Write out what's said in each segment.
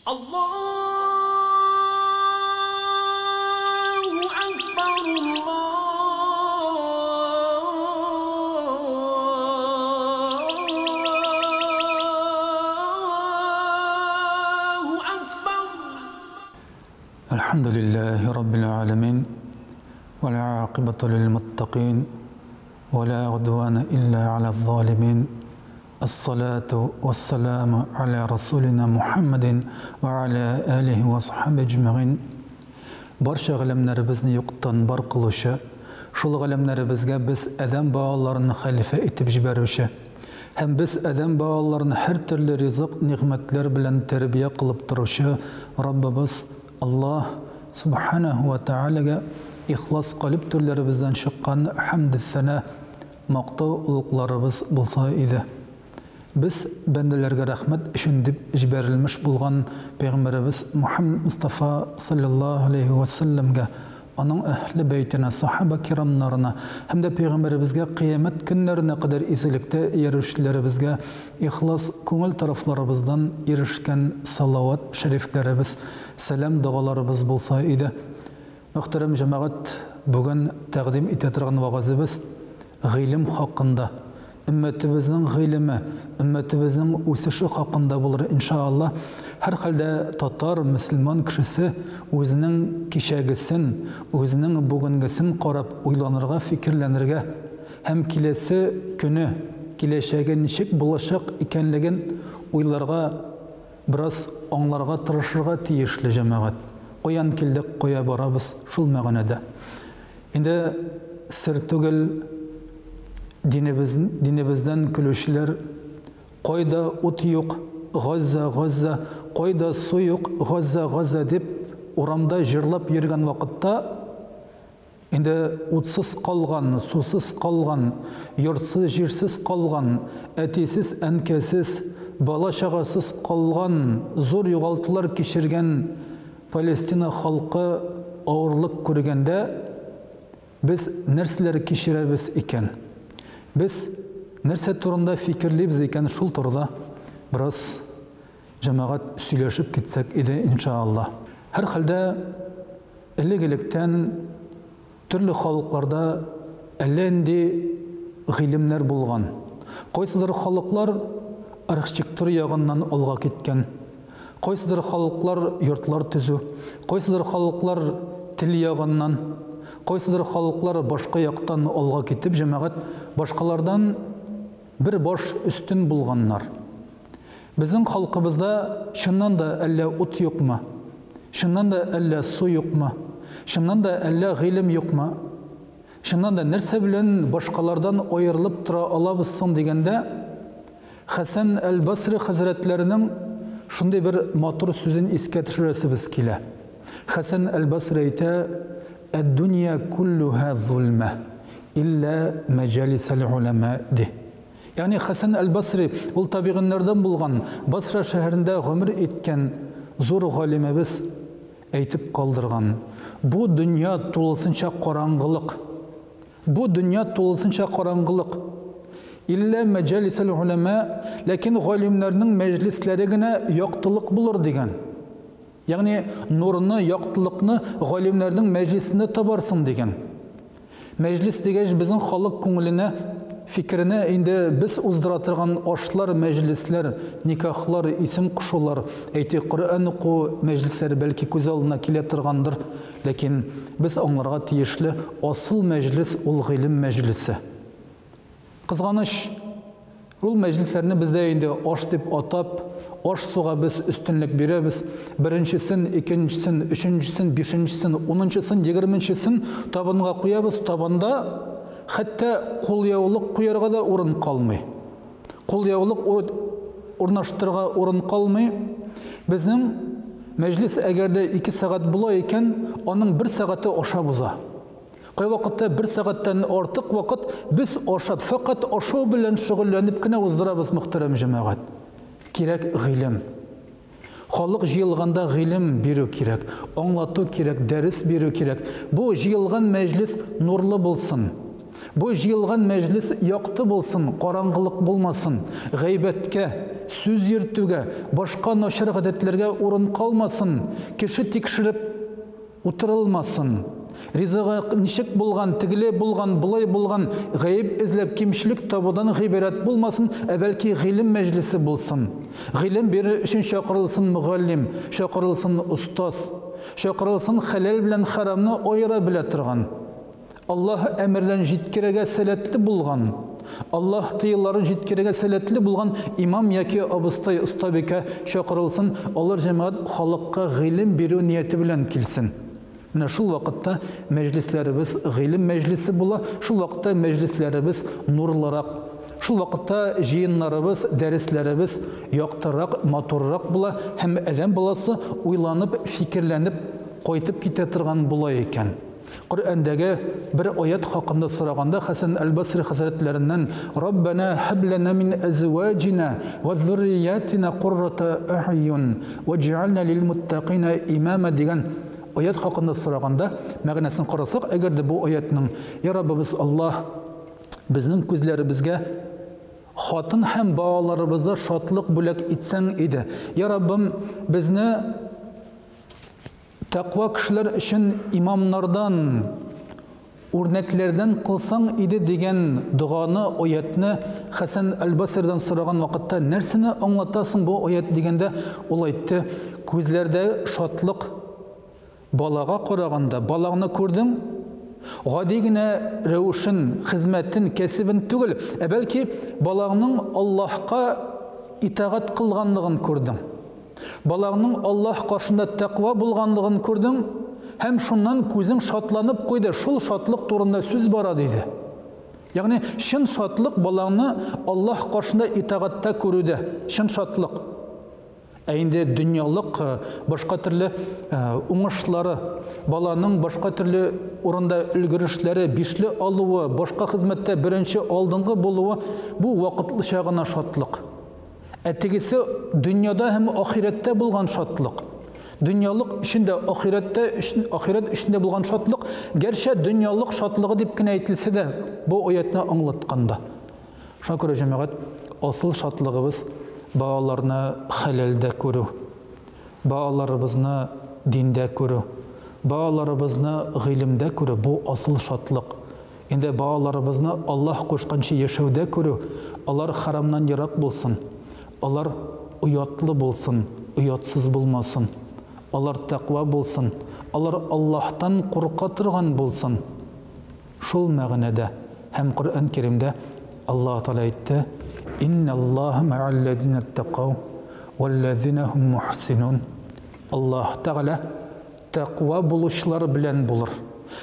Allahu Akbar, Allahu Akbar. Alhamdulillahi Rabbil Alamin, wal aqibatu lil muttaqin, wala udwana illa ala adh-dhalimin. الصلاة والسلام على رسولنا محمد وعلى آله وصحبه أجمعين. Барша ғалымдарыбызны юқтан бар қылушы, шул ғалымдарыбызға біз адам балаларын халифа етіп жіберуші, һәм біз адам балаларын һәр түрлі ризық, ниғмәтләр белән тәрбия қылып торучы Раббыбыз Аллах Субханаху ва Таалагә ихлас қалып түрләребездән шыққан хәмд сана мақтау улуқларыбыз булса иде. Biz бәндәләргә рәхмәт өчен дип җибәрелмеш булган Пәйгамбәрбез Мухаммад Мустафа саллаллаһу алейхи ва салламга, аның әһле бәйтенә, сахаба кирамнарына, һәм дә Пәйгамбәрбезгә кыямәт көннәренә кадәр изгелектә ирешүләребезгә ихлас күңел тарафларыбыздан ирешкән салават шәрифләребез, сәлам дугаларыбыз булса иде. Мөхтәрәм җәмәгать, бүген тәкъдим итә торган вагызыбыз гыйлем хакында. Ümmetimizin gıylemi, ümmetimizin üsüşü hakkında bulur inşallah. Her halde Tatar, Müslüman kişisi özünün kişegisin, özünün bugüngüsün qarab uylanırga, fikirlenirge, hem kilesi günü, kileşege nişik bulaşak ikenligin uylarga biraz onlarga tırışırga tiyişli cemaat. Oyan kildik koya barabız şul mağanada. Indi sır tügül dinimizden külüşler, koyda ut yok, Gazza, koyda su yok, Gazza dep uramda jırlap yergen vakitta, indi utsız kalgan, susuz kalgan, yurtsız, jirsiz kalgan, etisiz, enkesiz, bala şağasız kalgan, zor yugaltılar kişirgen Palestina halkı ağırlık körgende, biz nerseleri kişireriz iken. Biz нәрсе турында fikirleybiz икән, шул турыда biraz җәмәгать сөйләшеп китсәк иде иншаллах. Һәр хәлдә элек-электән төрле халыкларда әллә нинди гыйлемнәр булган. Кайсыдыр халыклар архитектура ягыннан алга киткән. Кайсыдыр халыклар йортлар төзү, кайсыдыр халыклар тил ягыннан, Кайсыдыр халыклар башка яктан алга китеп, җәмәгать башкалардан бер баш үстен булганнар. Безнең халкыбызда чыннан да әллә ут юкмы? Чыннан да әллә су юкмы? Чыннан да әллә гыйлем юкмы? Чыннан да нәрсә белән башкалардан аерылып тора алабыз соң дигәндә, Хәсән әл-Басри хәзрәтләренең шундый бер матур сүзен искә төшерәсебез килә. Хәсән әл-Басри әйтә: الدنيا كلها ظلمة إلا مجالس العلماء دي. Yani Hasan el-Basri ул табигыннардан булган Басра шәһәрендә гомер иткән зур галимебез әйтеп калдырган. Бу дөнья тулысынча караңгылык. Бу дөнья тулысынча караңгылык. Илля маҗалисел улама, ләкин галимнәрнең мәҗлисләре генә яктылык булыр дигән. Ягъни нурны, яктылыкны галимнәрнең мәҗлисендә табарсың дигән. Мәҗлис дигәч безнең халык күңеленә, фикеренә инде без уздыра торган ашлар, мәҗлисләр, никахлар, исем кушулар, әйти Коръән уку мәҗлисләре бәлки күз алдына килә торгандыр, ләкин без аңларга тиешле асыл мәҗлис ул гыйлем мәҗлисе. Кызганыч, ул мәҗлисләрне бездә инде аш дип атап, аш суга без өстенлек бирәбез. Беренчесен, икенчесен, өченчесен, бишенчесен, 10-чысын, 20-чысын табынга куябыз. Табында хәтта кулъяулык куярга да урын калмый. Кулъяулык урнаштырга урын калмый. Безнең мәҗлис әгәрдә 2 сәгать була икән, аның 1 сәгате аша буза. Кай вакытта 1 сәгатьтән артык вакыт без ашап, фақат ашу белән шөгыльләнеп кенә уздырабыз, мөхтәрәм җәмәгать. Кирәк гыйлем. Халык җыелганда гыйлем бирү кирәк, аңлату кирәк, дәрес бирү кирәк. Бу җыелган мәҗлис нурлы булсын. Бу җыелган мәҗлис якты булсын, караңгылык булмасын. Гайбәткә, сүз йөртүгә, башка начар гадәтләргә урын калмасын, кеше тикшереп утырылмасын. Ризыгы ничек булган, тигеле булган, булай булган, гаип эзләп кимчелек табудан гыйбарәт булмасын, бәлки гыйлем мәҗлесе булсын. Гыйлем бирү өчен чакырылсын мугаллим, чакырылсын устаз, чакырылсын хәлал белән харамны аера белә торган. Аллаһ әмерләрен җиткерергә сәләтле булган. Аллаһ тыелларын җиткерергә сәләтле булган имам яки абыстай, остабикә чакырылсын, алар җәмәгать халыкка гыйлем бирү нияте белән килсен. Менә шул вакытта мәҗлесләребез гыйлем мәҗлесе була, шул вакытта мәҗлесләребез нурлырак, шул вакытта җыеннарыбыз, дәресләребез яктырак, матуррак була һәм адәм баласы уйланып, фикерләнеп кайтып китә торган була икән. Коръәндәге бер аят хакында сораганда Хәсан әл-Басри хәзрәтләреннән Раббана һаб лана мин азваҗина ва зурриятина куррата а'юн ваҗ'ална лил-муттақина имама дигән аят хакында сораганда мәгънәсен карасак, әгәр дә бу аятның я Раббыбыз Аллаһ безнең күзләребезгә хатын һәм балаларыбызда шатлык бүләк итсәң иде. Я Раббым, безне тақва кешеләр өчен имамнардан, үрнәкләрдән кылсаң иде дигән дуганы, аятны Хәсан әл-Басридан сораган вакытта нәрсәне аңлатасың бу аят дигәндә, ул әйтте, күзләрдә шатлык балага караганда, балаңны күрдең, гади генә рәвешен, хезмәтен, кәсебен түгел, бәлки балаңның Аллаһка итагать кылганлыгын күрдең. Балаңның Аллаһ каршында тәкъва булганлыгын күрдең, һәм шуннан күзең шатланып куйды. Шул шатлык турында сүз бара диде. Ягъни шын шатлык балаңны Аллаһ каршында итагатьтә күрүдә, шын шатлык. Инде дөньялык башка төрле уңышлары, баланың башка төрле урында өлгерешләре, бишле алуы, башка хезмәттә беренче алдынгы булуы бу вакытлыча гына шатлык. Тегесе дөньяда һәм ахирәттә булган шатлык. Дөньялык эчендә, ахирәт эчендә булган шатлык, гәрчә дөньялык шатлыгы дип кенә әйтелсә дә, бу аятны аңлатканда. Шуңа күрә җәмәгать, асыл шатлыгыбыз балаларны хәләлдә күрү, балаларыбызны диндә күрү, балаларыбызны гыйлемдә күрү, бу асыл шатлык. Инде балаларыбызны Аллаһ кушканча яшәүдә күрү, алар харамнан ярак булсын, алар уятлы булсын, уятсыз булмасын, алар тәкъва булсын, алар Аллаһтан курка торган булсын. Шул мәгънәдә һәм Коръән Кәримдә Аллаһ Тәгалә әйтте: Инналлаһа ма'аллазина аттақау валлазина хум мухсинун. Аллаһ Тәгалә тәкъва булучылар белән булыр.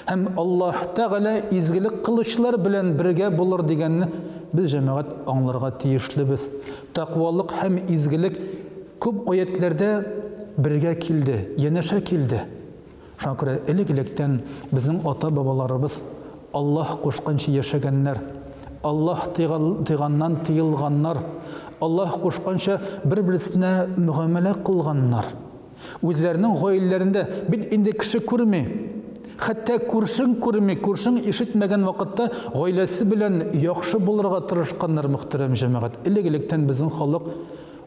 Һәм Аллаһ Тәгалә изгелек кылучылар белән бергә булыр дигәнне без җәмәгать аңларга тиешлебез. Тәкъвалык һәм изгелек күп аятларда бергә килде, янәшә килде. Шуңа күрә элек-электән безнең ата-бабаларыбыз Аллаһ кушканча яшәгәннәр, Аллаһ тыйганнан тыелганнар, Аллаһ кушканча бер-берсенә мөгамәлә кылганнар. Үзләренең гаиләләрендә бит инде кеше күрми, хәтта күршең күрми, күршең ишетмәгән вакытта гаиләсе белән яхшы булырга тырышканнар, мөхтәрәм җәмәгать. Элек-электән безнең халык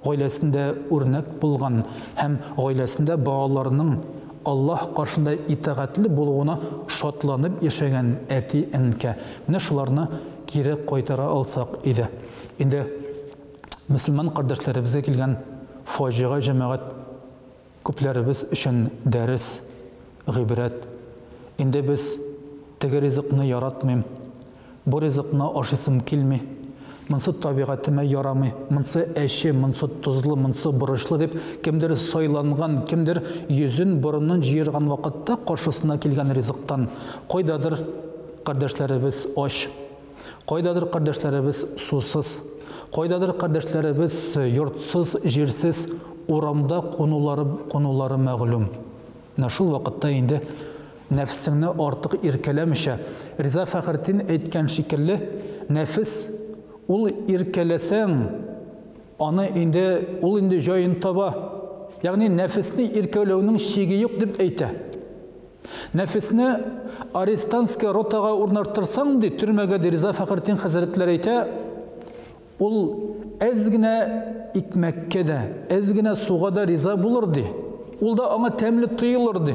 гаиләсендә үрнәк булган һәм гаиләсендә балаларының Аллаһ каршында итагатьле булуына шатланып яшәгән әти-әнкә. Менә шуларны кире кайтара алсак иде. Инде мөселман кардәшләребезгә килгән фаҗига җәмәгать күпләребез өчен дәрес, гыйбрәт. Инде без теге ризыкны яратмыйм, бу ризыкны ашысым килми, монсы табигатыма ярамый, монсы әче, монсы тузлы, монсы бурычлы дип кемдер сайланган, кемдер йөзен борынын җыерган вакытта каршысына килгән ризыктан кайдадыр кардәшләребез ач, кайдадыр кардәшләребез сусыз, кайдадыр кардәшләребез йортсыз, җирсез, урамда кунулары мәгълүм. Менә шул вакытта инде нәфсеңне артык иркәләмичә, Риза Фәхретдин әйткән шикелле, нәфес ул иркәләсәң, аны инде җаен таба. Ягъни нәфесне иркәләүнең шиге юк дип әйтә. Нәфесне арестантская ротага урнаштырсаң ди, төрмәгә Риза Фәхретдин хәзрәтләр әйтә, ул әз генә икмәккә дә, әз генә суга да риза булыр ди. Ул да аңа тәмле тоелыр ди.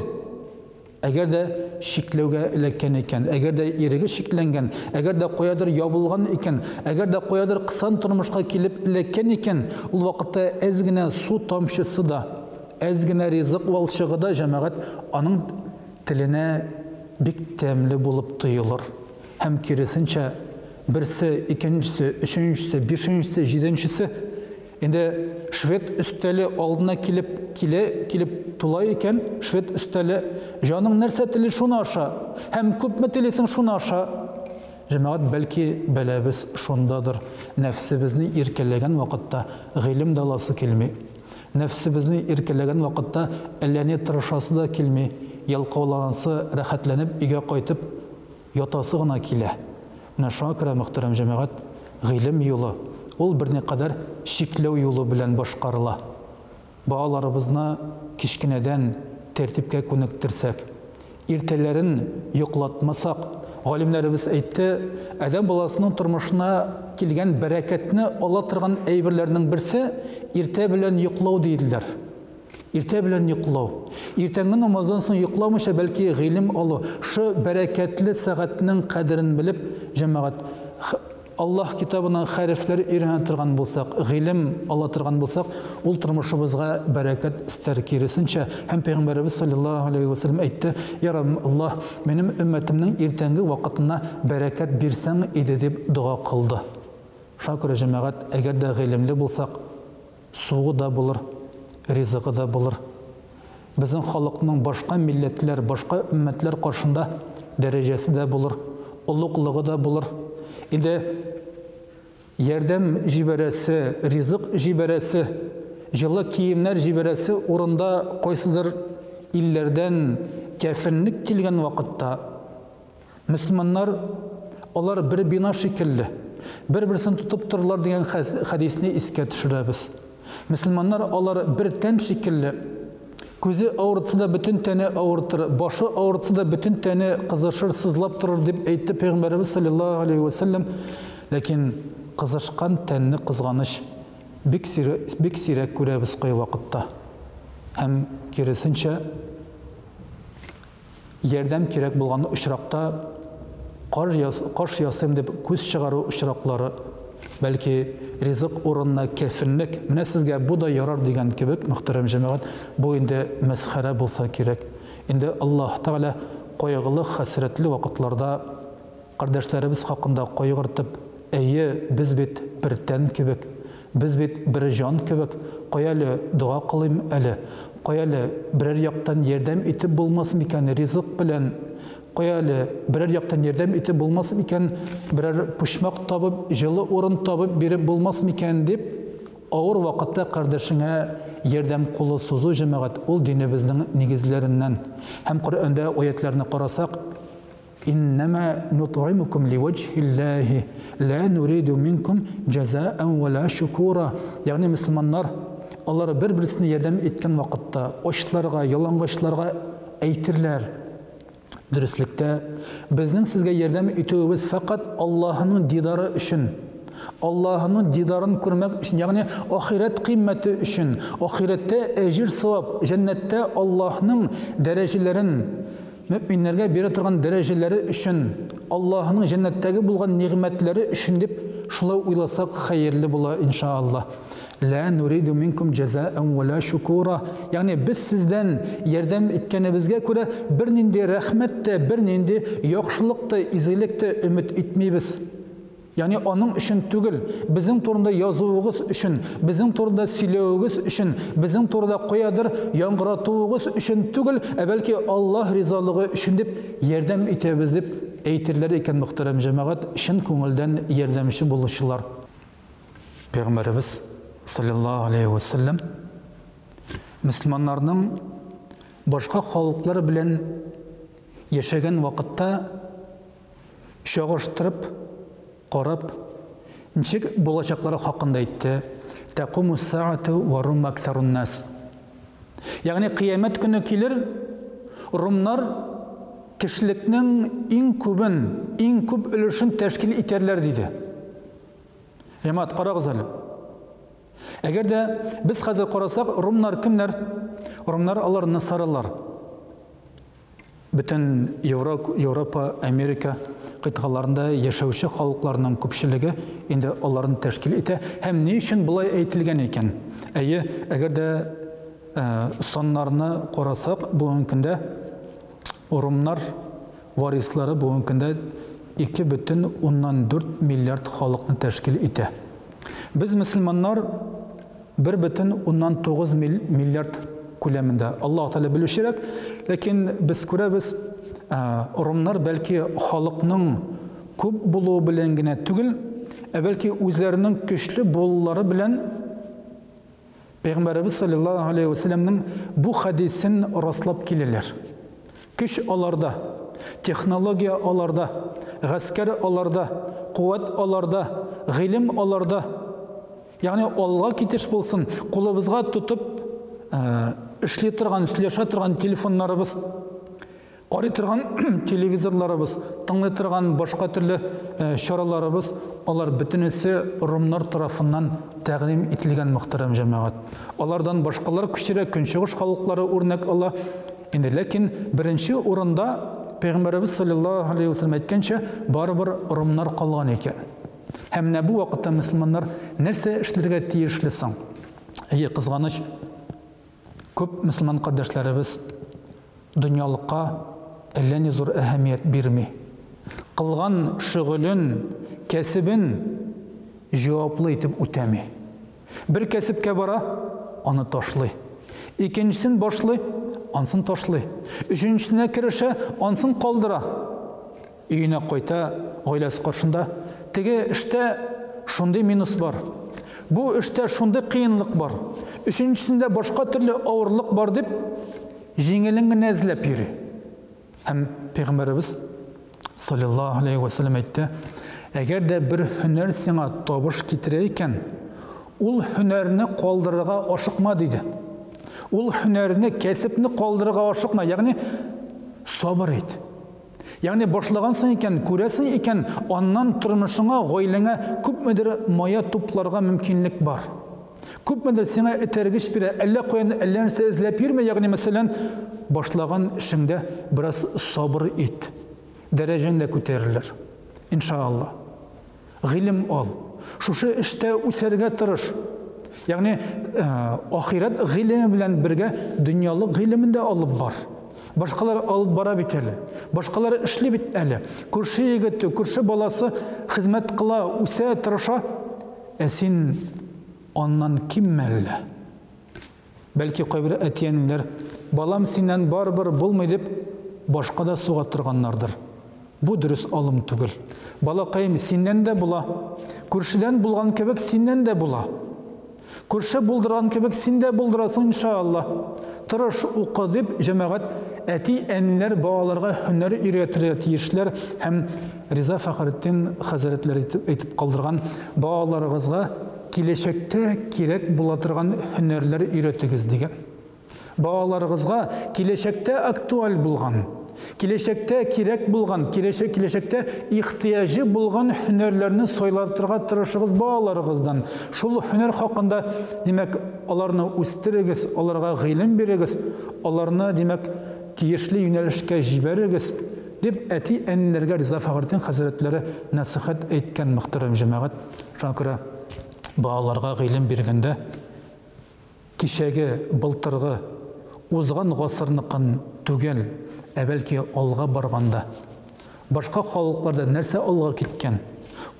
Әгәр дә шикләүгә эләккән икән, әгәр дә иреге шикләнгән, әгәр дә куядыр ябылган икән, әгәр дә куядыр кысан тормышка килеп эләккән икән, ул вакытта әз генә су тамчысы да, әз генә ризык валчыгы да җәмәгать аның теленә бик тәмле булып тоелыр. Һәм киресенчә берсе, икенчесе, өченчесе, бишенчесе, җиденчесе инде швед өстәле алдына килеп тула икән, швед өстәле җаның нәрсә теле шуны аша, һәм күпме телисең шуны аша. Җәмәгать, бәлки бәләбез шундадыр. Нәфсебезне иркәләгән вакытта гыйлем даласы килми. Нәфсебезне иркәләгән вакытта әллә ни тырышасы да килми. Ялкауланасы, рәхәтләнеп өйгә кайтып ятасы гына килә. Менә шуңа күрә, мөхтәрәм җәмәгать, гыйлем юлы ул берникадәр шикләү юлы белән башкарыла. Балаларыбызны кичкенәдән тәртипкә күнектерсәк, иртәләрен йоклатмасак, галимнәребез әйтте, адәм баласының тормышына килгән бәрәкәтне ала торган әйберләрнең берсе иртә белән йоклау диделәр. Иртә белән йоклау. Иртәнге намаздан соң йокламыйча бәлки гыйлем алу, шу бәрәкәтле сәгатьнең кадерен белеп, җәмәгать, Аллаһ китабының хәрефләре өйрәнә торган булсак, гыйлем ала торган булсак, ул тормышыбызга бәрәкәт истәр киресенчә. Һәм Пәйгамбәрбез саллаллаһу алейхи ва саллям әйтте: "Я Аллаһ, минем өммәтемнең иртәнге вакытына бәрәкәт бирсәң иде", дип дуа кылды. Шуңа күрә, җәмәгать, әгәр дә гыйлемле булсак, суы да булыр, ризыгы да булыр. Безнең халыкның башка милләтләр, башка өммәтләр каршында дәрәҗәсе дә булыр, улуглыгы да булыр. Инде ярдәм җибәрәсе, ризык җибәрәсе, җылы киемнәр җибәрәсе урында кайсыдыр илләрдән кәфенлек килгән вакытта мөселманнар, алар бер бина шикелле, бер-берсен тутып торырлар дигән хәдисне искә төшерәбез. Мөселманнар, алар бер тән шикелле, күзе авыртса да бөтен тәне авыртыр, башы авыртса да бөтен тәне кызышыр, сызлап торыр дип әйтте Пәйгамбәрбез саллаллаһу алейхи ва саллям. Ләкин кызышкан тәнне кызганыч бик сирәк күрәбез кай вакытта. Һәм киресенчә, ярдәм кирәк булган очракта каш ясыйм дип күз чыгару очраклары, бәлки ризык урынына кәфенлек, менә сезгә бу да ярар дигән кебек, мөхтәрәм җәмәгать, бу инде мәсхәрә булса кирәк. Инде Аллаһ Тәгалә кайгылы, хәсрәтле вакытларда кардәшләребез хакында кайгыртып, әйе, без бит бер тән кебек, без бит бер җан кебек, кая әле дуа кылыйм әле, кая әле берәр яктан ярдәм итеп булмасын икән ризык белән, кая әле берәр яктан ярдәм итеп булмасын икән, берәр пушмак табып, җылы урын табып биреп булмасын икән дип, авыр вакытта кардәшеңә ярдәм кулы сузу, җәмәгать, ул динебезнең нигезләреннән. Һәм Коръәндә аятларны карасак, «Иннама нут'имукум ливаджхиллаһи ла нуриду минкум җазаан ва ла шукура». Ягъни мөселманнар, алар бер-берсенә ярдәм иткән вакытта ачларга, ялангачларга әйтерләр: "Дөреслектә, безнең сезгә ярдәм итүебез фақат Аллаһның дидары өчен, Аллаһның дидарын күрмәк өчен, ягъни ахират кыйммәте өчен, ахиратта әҗир савап, җәннәттә Аллаһның дәрәҗәләрен, мөэминнәргә бирә торган дәрәҗәләре өчен, Аллаһның җәннәттәге булган нигъмәтләре өчен" дип шулай уйласак хәерле була, иншааллах. «Ла нуриду минкум җазаан ва ла шукура». Ягъни без сездән ярдәм иткәнебезгә күрә бернинди рәхмәт тә, бернинди яхшылык та, изгелек тә өмет итмибез. Ягъни аның өчен түгел, безнең турында язуыгыз өчен, безнең турында сөйләүегез өчен, безнең турында каядыр яңгыратуыгыз өчен түгел, бәлки Аллаһ ризалыгы өчен дип ярдәм итәбез дип әйтерләр икән, мөхтәрәм җәмәгать, чын күңелдән ярдәмче булучылар. Пәйгамбәрбез саллаллаһу алейхи ва саллям мөселманнарның башка халыклар белән яшәгән вакытта чагыштырып карап, ничек булачаклары хакында әйтте: «Тaqуму саату ва рум аксарун нас». Ягъни кыямәт көне килер, румнар кешелекнең иң күп өлешен тәшкил итәрләр диде. Җәмәгать, карагыз әле. Әгәр дә без хәзер карасак, румнар кемнәр? Румнар алар насаралар. Бөтен Европа, Америка кыйтгаларында яшәүче халыкларның күпчелеге инде аларны тәшкил итә. Һәм ни өчен булай әйтелгән икән? Әйе, әгәр дә саннарны карасак, бүгенге көндә румнар варислары бүгенге көндә 2,4 миллиард халыкны тәшкил итә. Biz Müslümanlar 1,9 миллиард күләмендә. Аллаһ Тәгалә белүчерәк, ләкин без күрәбез, румнар бәлки халыкның күп булуы белән генә түгел, бәлки үзләренең көчле булулары белән Пәйгамбәрбез саллаллаһу алейхи ва сәлләмнең бу хадисен раслап киләләр. Көч аларда, технология аларда, гаскәр аларда, куәт аларда, гыйлем аларда. Ягъни алга китеш булсын, кулыбызга тутып эшли торган, сөйләшә торган телефоннарыбыз, карый торган телевизорларыбыз, тыңлый торган башка төрле чараларыбыз, алар бөтенесе румнар тарафыннан тәкъдим ителгән мөхтәрәм җәмәгать. Алардан башкалар күчерәк көнчыгыш халыклары үрнәк ала. Инде ләкин беренче урында Пәйгамбәрбез саллаллаһу алейхи ва сәлләм әйткәнчә, барыбер румнар калган икән. Һәм менә бу вакытта мөселманнар нәрсә эшләргә тиешле соң? Әйе, кызганыч, күп мөселман кардәшләребез дөньялыкка әллә ни зур әһәмият бирми. Кылган шөгылен, кәсебен җаваплы итеп үтәми. Бер кәсепкә бара, аны ташлый. Икенчесен башлый, ансын ташлый. Өченчесенә керешә, ансын калдыра. Өенә кайта, гаиләсе каршында. Теге эштә шундый минус бар. Бу эштә шундый кыенлык бар. Өченчесендә башка төрле авырлык бар дип, җиңелен генә эзләп йөри. Һәм Пәйгамбәрбез саллаллаһу алейхи ва сәлләм әйтте: әгәр дә бер һөнәр сиңа табыш китерә икән, ул һөнәрне калдырырга ашыкма диде. Ул һөнәрне, кәсепне калдырырга ашыкма, ягъни сабыр ит. Ягъни башлагансың икән, күрәсең икән, аннан тормышыңа, гаиләңә күпмедер мая тупларга мөмкинлек бар. Күпмедер сиңа этәргеч бирә, әллә каян әллә нәрсә эзләп йөрмә, ягъни мәсәлән, башлаган эшеңдә бераз сабыр ит. Дәрәҗәңдә күтәрелер. Иншаалла. Гыйлем ал. Шушы эштә үсәргә тырыш. Ягъни ахират гыйлеме белән бергә дөньялык гыйлемен дә алып бар. Башкалар алып бара бит әле. Башкалар эшли бит әле. Күрше егете, күрше баласы хезмәт кыла, үсә, тырыша. Син аннан киммәлле? Бәлки кайбер әтиәнләр, балам синнән барыбер булмый дип башка да суга торганнардыр. Бу дөрес алым түгел. Балакаем синнән дә була. Күршедән булган кебек синнән дә була. Күрше булдырган кебек син дә булдырасың иншаалла. Тырыш, укы дип җәмәгать әти-әниләр балаларга һөнәр өйрәтергә тиешләр һәм Риза Фәхретдин хәзрәтләре әйтеп калдырган балаларыгызга киләчәктә кирәк була торган һөнәрләр өйрәтегез дигән. Балаларыгызга киләчәктә актуаль булган, киләчәктә кирәк булган, киләчәктә ихтыяҗы булган һөнәрләрне сайлатырга тырышыгыз балаларыгыздан. Шул һөнәр хакында, димәк, аларны үстерегез, аларга гыйлем бирегез, аларны, димәк, тиешле юнәлешкә җибәрегез дип әти-әниләргә Риза Фәхретдин хәзрәтләре насихат әйткән мөхтәрәм җәмәгать. Шуңа күрә балаларга гыйлем биргәндә кичәге, былтыргы, узган гасырныкын түгел, бәлки алга барганда башка халыкларда нәрсә алга киткән,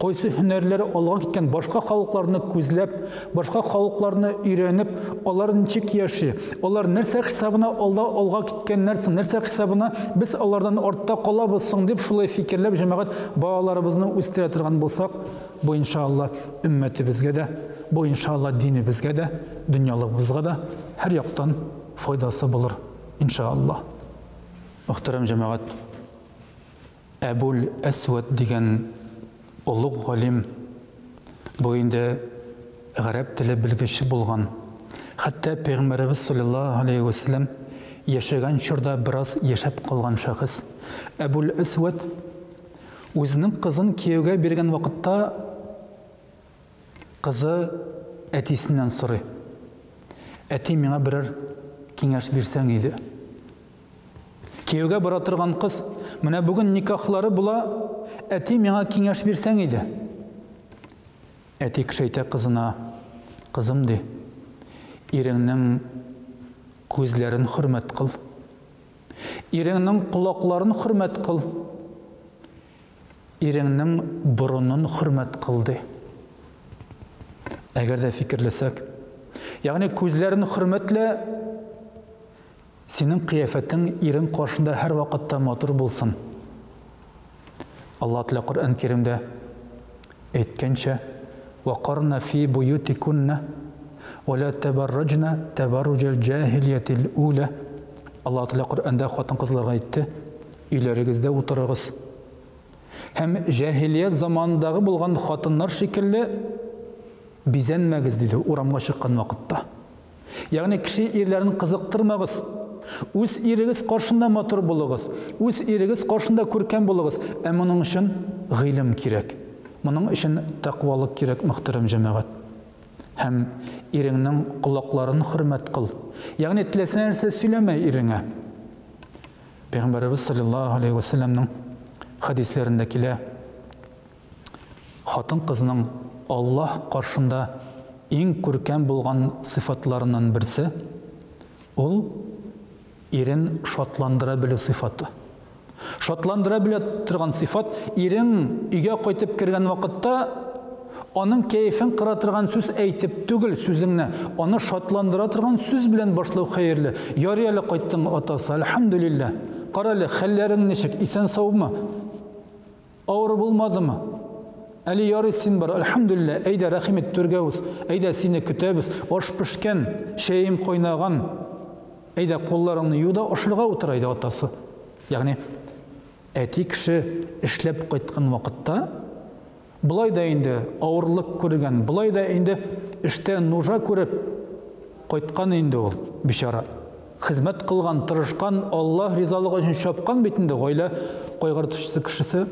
кайсы һөнәрләре алга киткән, башка халыкларны күзләп, башка халыкларны өйрәнеп, алар ничек яши, алар нәрсә хисабына алга киткән нәрсә хисабына без алардан артта калабыз соң дип шулай фикерләп җәмәгать балаларыбызны үстерә торган булсак, бу иншаалла өммәтебезгә дә, бу иншаалла динебезгә дә, дөньялыгыбызга да һәр яктан файдасы булыр иншаалла. Мөхтәрәм җәмәгать, Әбул Әсвәд дигән улуг галим, бу инде гарәп теле белгече булган. Хәтта Пәйгамбәрбез саллаллаһу алейхи ва сәлләм яшәгән чорда бераз яшәп калган шәхес. Әбул Әсвәд үзенең кызын кияүгә биргән вакытта кызы әтисеннән сорый. Әти миңа берәр киңәш бирсәң иде. Кияүгә бара торган кыз, менә бүген никахлары була, әти миңа киңәш бирсәң иде. Әти кешәйтә кызына, кызым ди, иреңнең күзләрен хөрмәт кыл. Иреңнең кулакларын хөрмәт кыл. Иреңнең борынын хөрмәт кыл ди. Әгәр дә фикерләсәк, ягъни күзләрен хөрмәтлә, синең кыяфәтең ирең каршында һәр вакытта матур булсын. Аллаһ Тәала Коръән Кәримдә әйткәнчә: وقرن في بيوتكن ولا تبرجن تبرج الجاهلية الأولى. Аллаһ Тәала Коръәндә хатын-кызларга әйтте: өйләрегездә утырыгыз. Һәм җаһилият заманындагы булган хатыннар шикелле бизәнмәгез диде урамга чыккан вакытта. Ягъни кеше ирләрен кызыктырмагыз. Үз ирегез каршында матур булыгыз. Үз ирегез каршында күркәм булыгыз. Ә моның өчен гыйлем кирәк. Моның өчен тақвалык кирәк, мөхтәрәм җәмәгать. Һәм иреңнең кулакларын хөрмәт кыл. Ягъни теләсә нәрсә сөйләмә иреңә. Пәйгамбәрбез саллаллаһу алейхи ва салламның хадисләрендә килә: хатын-кызның Аллаһ каршында иң күркәм булган сыйфатларыннан берсе ул ирен шатландыра белү сыйфаты. Шатландыра белә торган сыйфат, ирең өйгә кайтып кергән вакытта аның кәефен кыра торган сүз әйтеп түгел, сүзеңне аны шатландыра торган сүз белән башлау хәерле. Ярый әле кайттың атасы, әлхәмдүлилләh. Кара әле хәлләрең ничек, исән-саумы? Авыр булмадымы? Әле ярый син бар, әлхәмдүлилләh. Әйдә рәхим ит, түргәбез. Әйдә сине көтәбез. Аш пешкән, шәем кайнаган. Әйдә кулларыңны ю да ашырга утыр әйдә атасы. Ягъни әти кеше эшләп кайткан вакытта булай да инде авырлык күргән, булай да инде эштә нужа күреп кайткан инде ул бичара. Хезмәт кылган, тырышкан, Аллаһ ризалыгы өчен чапкан бит инде гаилә кайгыртучысы кешесе.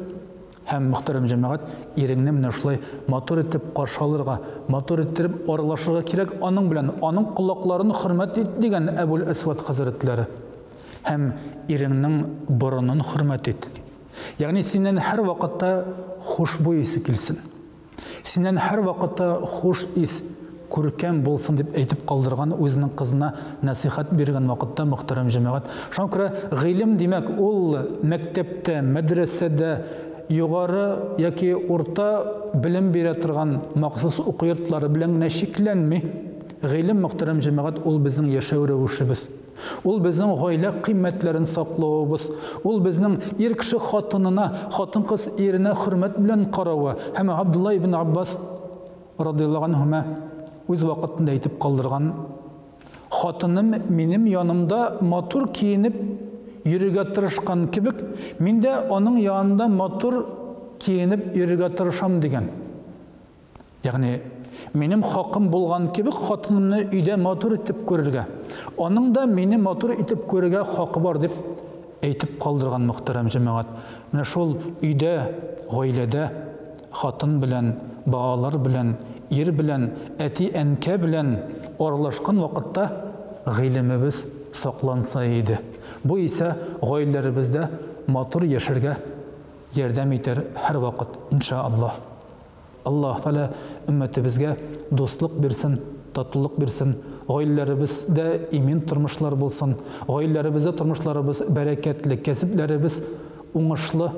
Һәм мөхтәрәм җәмәгать, иреңне менә шулай матур итеп каршы алырга, матур итеп аралашырга кирәк, аның белән аның кулакларын хөрмәт ит дигән Әбул Әсвад хәзрәтләре. Һәм иреңнең борынын хөрмәт ит. Ягъни синнән һәр вакытта хушбуй исе килсен. Синнән һәр вакытта хуш ис, күркәм булсын дип әйтеп калдырган үзенең кызына насихат биргән вакытта, мөхтәрәм җәмәгать, шуңа күрә гыйлем димәк ул мәктәптә, мәдрәсәдә, югары яки урта белем бирә торган махсус уку йортлары белән генә шикләнми. Гыйлем, мөхтәрәм җәмәгать, ул безнең яшәү рәвешебез. Ул безнең гаилә кыйммәтләрен саклауыбыз. Ул безнең ир кеше хатынына, хатын-кыз иренә хөрмәт белән каравы. Һәм Абдулла ибн Аббас радиллаһу анһума үз вакытында әйтеп калдырган: хатыным минем янымда матур киенеп йөрергә тырышкан кебек, мин дә аның янында матур киенеп йөрергә тырышам дигән. Ягъни минем хакым булган кебек хатынымны өйдә матур итеп күрергә, аның да мине матур итеп күрергә хакы бар дип әйтеп калдырган, мөхтәрәм җәмәгать. Менә шул өйдә, гаиләдә хатын белән, балалар белән, ир белән, әти, әнкә белән аралашкан вакытта гыйлемебез сакланса иде. Бу исә гаиләләребездә матур яшәргә ярдәм итәр һәр вакыт, иншааллаһ. Аллаһ Тәала өммәтебезгә дуслык бирсен, татлылык бирсен, гаиләләребездә имин тормышлар булсын, гаиләләребездә тормышларыбыз бәрәкәтле, кәсепләребез уңышлы,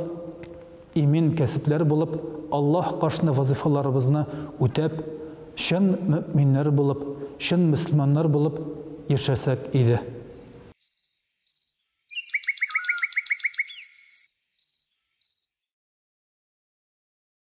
имин кәсепләр булып, Аллаһ каршында вазифаларыбызны үтәп, чын мөэминнәр булып, чын мөселманнар булып яшәсәк иде.